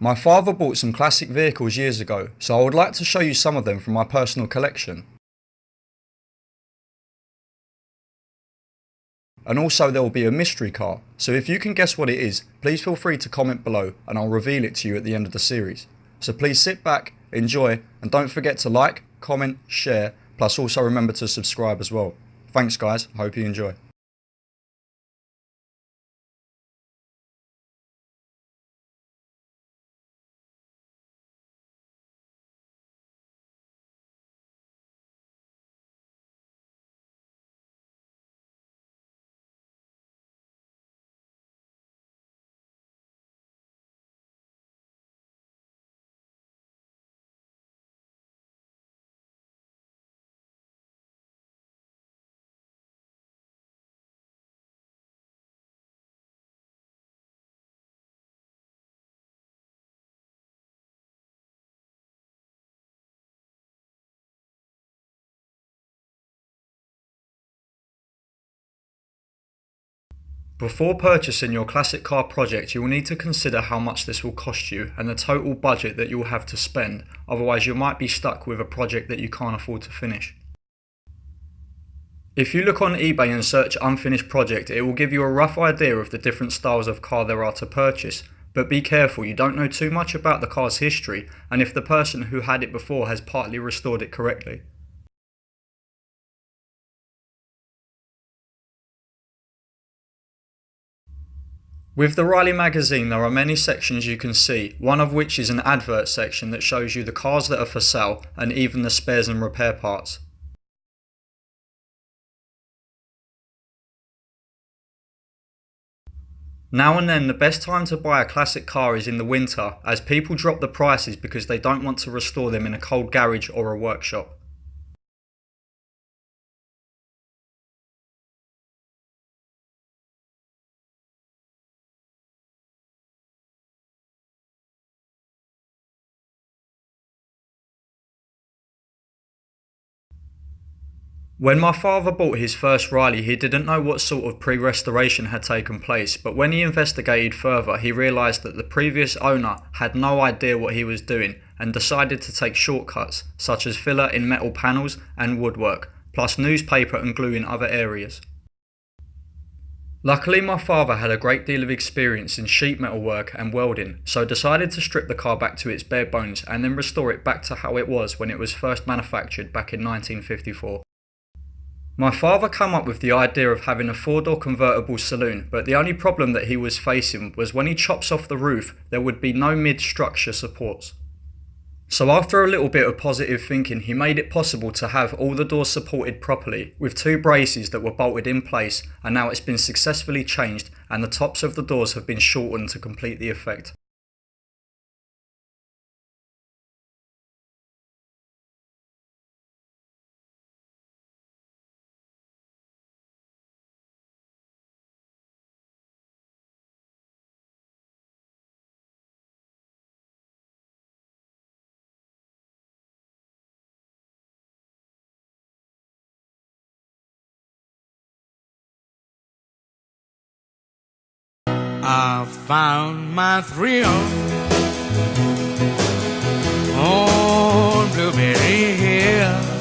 My father bought some classic vehicles years ago, so I would like to show you some of them from my personal collection. And also there will be a mystery car, so if you can guess what it is, please feel free to comment below and I'll reveal it to you at the end of the series. So please sit back, enjoy, and don't forget to like, comment, share, plus also remember to subscribe as well. Thanks guys, I hope you enjoy. Before purchasing your classic car project, you will need to consider how much this will cost you and the total budget that you will have to spend, otherwise you might be stuck with a project that you can't afford to finish. If you look on eBay and search unfinished project, it will give you a rough idea of the different styles of car there are to purchase, but be careful, you don't know too much about the car's history and if the person who had it before has partly restored it correctly. With the Riley magazine there are many sections you can see, one of which is an advert section that shows you the cars that are for sale and even the spares and repair parts. Now and then the best time to buy a classic car is in the winter, as people drop the prices because they don't want to restore them in a cold garage or a workshop. When my father bought his first Riley, he didn't know what sort of pre-restoration had taken place, but when he investigated further, he realised that the previous owner had no idea what he was doing and decided to take shortcuts, such as filler in metal panels and woodwork, plus newspaper and glue in other areas. Luckily my father had a great deal of experience in sheet metal work and welding, so decided to strip the car back to its bare bones and then restore it back to how it was when it was first manufactured back in 1954. My father came up with the idea of having a 4-door convertible saloon, but the only problem that he was facing was when he chops off the roof, there would be no mid-structure supports. So after a little bit of positive thinking, he made it possible to have all the doors supported properly, with 2 braces that were bolted in place, and now it's been successfully changed and the tops of the doors have been shortened to complete the effect. I found my thrill on Blueberry Hill.